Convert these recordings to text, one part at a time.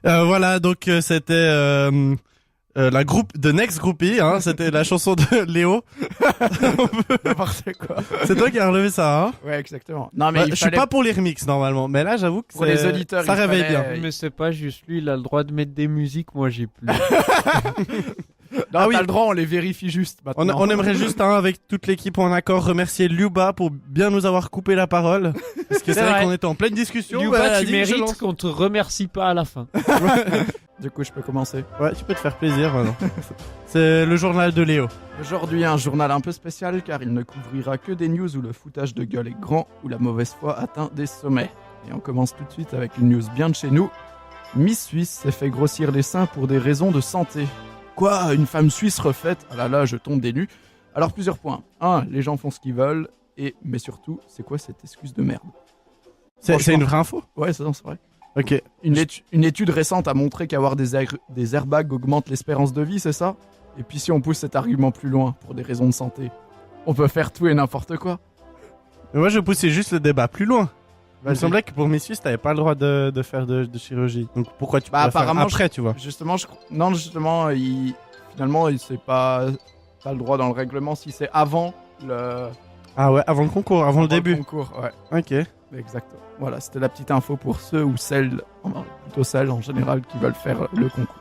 Voilà, donc c'était la groupe de Next Groupie, hein, c'était la chanson de Léo. N'importe quoi. C'est toi qui as relevé ça, hein? Ouais, exactement. Non, mais Ouais, il je suis fallait... pas pour les remixes normalement, mais là j'avoue que Pour les auditeurs, ça il réveille fallait- bien. Mais c'est pas juste lui, il a le droit de mettre des musiques, moi j'ai plus. Non, Ah oui. t'as le droit, on les vérifie juste maintenant. On aimerait juste, hein, avec toute l'équipe en accord, remercier Luba pour bien nous avoir coupé la parole. Parce que c'est C'est vrai vrai. qu'on était en pleine discussion. Luba, bah, elle a tu dit, je mérites lance. qu'on te remercie pas à la fin. Du coup, je peux commencer. Ouais, tu peux te faire plaisir maintenant. C'est le journal de Léo. Aujourd'hui, un journal un peu spécial car il ne couvrira que des news où le foutage de gueule est grand, où la mauvaise foi atteint des sommets. Et on commence tout de suite avec une news bien de chez nous. Miss Suisse s'est fait grossir les seins pour des raisons de santé. Quoi, une femme suisse refaite? Ah là là, je tombe des nues. Alors plusieurs points. 1. Les gens font ce qu'ils veulent. Mais surtout, c'est quoi cette excuse de merde? C'est une vraie info? Ouais, c'est vrai. Ok. Une étude récente a montré qu'avoir des airbags augmente l'espérance de vie, c'est ça? Et puis si on pousse cet argument plus loin, pour des raisons de santé, on peut faire tout et n'importe quoi. Mais moi je poussais juste le débat plus loin. Il me Vas-y. semblait que pour Miss Suisse, t'avais pas le droit de faire de chirurgie. Donc pourquoi tu peux la faire apparemment, après, tu vois? Justement, finalement, c'est pas le droit dans le règlement si c'est avant le Ah ouais, avant le concours, avant le début. concours. Ouais, Ok. exactement. Voilà, c'était la petite info pour ceux ou celles, plutôt celles en général, qui veulent faire le concours.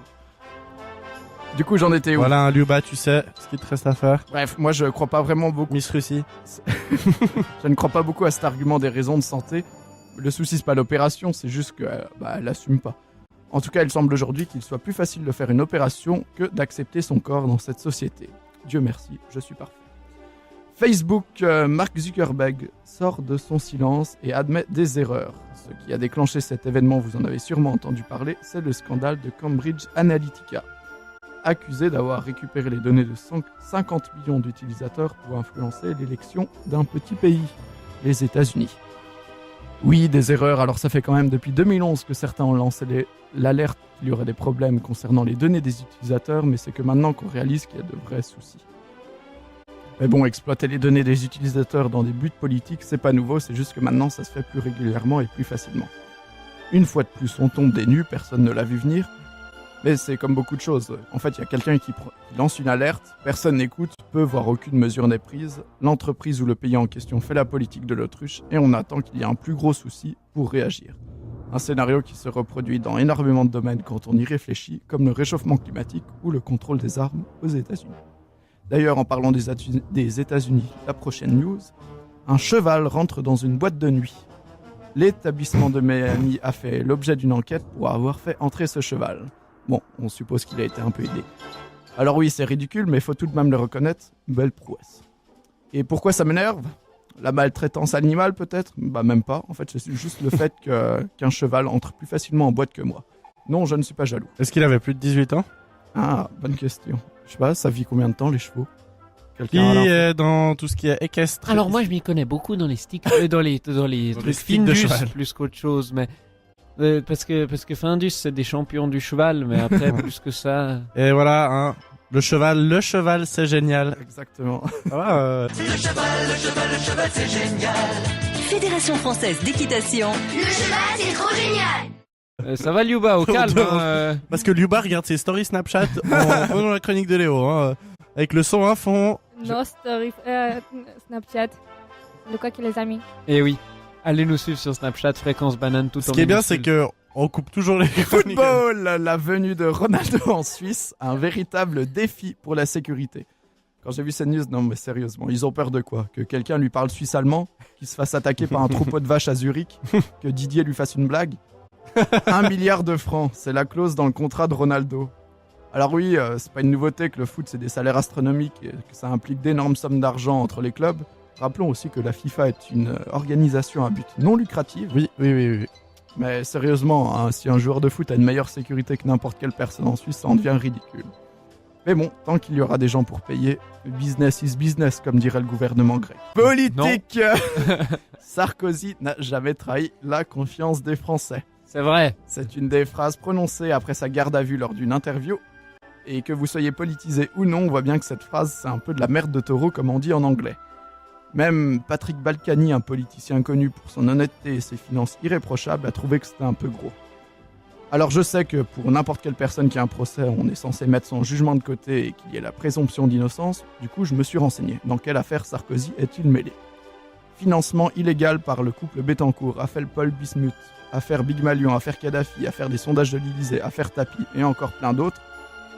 Du coup, j'en étais où? Voilà un Luba, tu sais ce qu'il te reste à faire. Bref, moi je crois pas vraiment beaucoup. Miss Russie. Je ne crois pas beaucoup à cet argument des raisons de santé. Le souci, c'est pas l'opération, c'est juste qu'elle assume pas. En tout cas, il semble aujourd'hui qu'il soit plus facile de faire une opération que d'accepter son corps dans cette société. Dieu merci, je suis parfait. Facebook, Mark Zuckerberg sort de son silence et admet des erreurs. Ce qui a déclenché cet événement, vous en avez sûrement entendu parler, c'est le scandale de Cambridge Analytica. Accusé d'avoir récupéré les données de 50 millions d'utilisateurs pour influencer l'élection d'un petit pays, les États-Unis. Oui, des erreurs, alors ça fait quand même depuis 2011 que certains ont lancé l'alerte qu'il y aurait des problèmes concernant les données des utilisateurs, mais c'est que maintenant qu'on réalise qu'il y a de vrais soucis. Mais bon, exploiter les données des utilisateurs dans des buts politiques, c'est pas nouveau, c'est juste que maintenant ça se fait plus régulièrement et plus facilement. Une fois de plus, on tombe des nues, personne ne l'a vu venir, mais c'est comme beaucoup de choses. En fait, il y a quelqu'un qui lance une alerte, personne n'écoute, peu voire aucune mesure n'est prise, l'entreprise ou le pays en question fait la politique de l'autruche et on attend qu'il y ait un plus gros souci pour réagir. Un scénario qui se reproduit dans énormément de domaines quand on y réfléchit, comme le réchauffement climatique ou le contrôle des armes aux États-Unis. D'ailleurs, en parlant des États-Unis, la prochaine news, un cheval rentre dans une boîte de nuit. L'établissement de Miami a fait l'objet d'une enquête pour avoir fait entrer ce cheval. Bon, on suppose qu'il a été un peu aidé. Alors oui, c'est ridicule, mais il faut tout de même le reconnaître, belle prouesse. Et pourquoi ça m'énerve? La maltraitance animale peut-être? Bah même pas, en fait c'est juste le fait qu'un cheval entre plus facilement en boîte que moi. Non, je ne suis pas jaloux. Est-ce qu'il avait plus de 18 ans? Ah, bonne question. Je sais pas, ça vit combien de temps les chevaux? Qui Quelqu'un a l'info? est dans tout ce qui est équestre? Alors moi je m'y connais beaucoup dans les sticks, dans les les trucs sticks de Findus cheval. plus qu'autre chose, mais parce que Findus c'est des champions du cheval, mais après plus que ça. Et voilà, hein, le cheval, c'est génial. Exactement. Ah, Fédération française d'équitation. Le cheval, c'est trop génial! Ça va Liuba, au calme. Hein, parce que Luba regarde ses stories Snapchat pendant la chronique de Léo, hein, avec le son à fond. Nos stories Snapchat. De quoi qu'il les a mis. Et oui, allez nous suivre sur Snapchat, Fréquence Banane tout en Ce qui est bien, minuscule. c'est que on coupe toujours les chroniques. Football, la venue de Ronaldo en Suisse, un véritable défi pour la sécurité. Quand j'ai vu cette news, non mais sérieusement, ils ont peur de quoi? Que quelqu'un lui parle suisse allemand, qu'il se fasse attaquer par un troupeau de vaches à Zurich, que Didier lui fasse une blague? 1 milliard de francs, c'est la clause dans le contrat de Ronaldo. Alors oui, c'est pas une nouveauté que le foot c'est des salaires astronomiques et que ça implique d'énormes sommes d'argent entre les clubs. Rappelons aussi que la FIFA est une organisation à but non lucratif. Oui. Mais sérieusement, hein, si un joueur de foot a une meilleure sécurité que n'importe quelle personne en Suisse, ça en devient ridicule. Mais bon, tant qu'il y aura des gens pour payer, business is business, comme dirait le gouvernement grec. Politique. Sarkozy n'a jamais trahi la confiance des Français. C'est vrai. C'est une des phrases prononcées après sa garde à vue lors d'une interview. Et que vous soyez politisé ou non, on voit bien que cette phrase, c'est un peu de la merde de taureau, comme on dit en anglais. Même Patrick Balkany, un politicien connu pour son honnêteté et ses finances irréprochables, a trouvé que c'était un peu gros. Alors je sais que pour n'importe quelle personne qui a un procès, on est censé mettre son jugement de côté et qu'il y ait la présomption d'innocence. Du coup, je me suis renseigné. Dans quelle affaire Sarkozy est-il mêlé? Financement illégal par le couple Bettencourt, affaire Paul Bismuth, affaire Big Malion, affaire Kadhafi, affaire des sondages de l'Élysée, affaire Tapi et encore plein d'autres.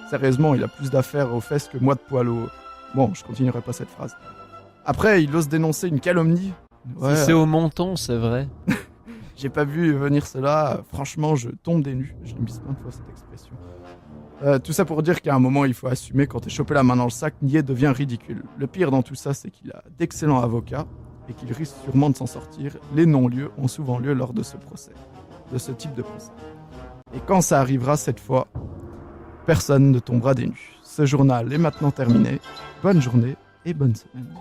Sérieusement, il a plus d'affaires aux fesses que moi de poil au... Bon, je continuerai pas cette phrase. Après, il ose dénoncer une calomnie. Ouais, Si c'est au menton, c'est vrai. j'ai pas vu venir cela. Franchement, je tombe des nues. Je l'ai mise plein de fois cette expression. Tout ça pour dire qu'à un moment, il faut assumer quand t'es chopé la main dans le sac, nier devient ridicule. Le pire dans tout ça, c'est qu'il a d'excellents avocats et qu'il risque sûrement de s'en sortir. Les non-lieux ont souvent lieu lors de ce procès, de ce type de procès. Et quand ça arrivera cette fois, personne ne tombera des nues. Ce journal est maintenant terminé. Bonne journée et bonne semaine.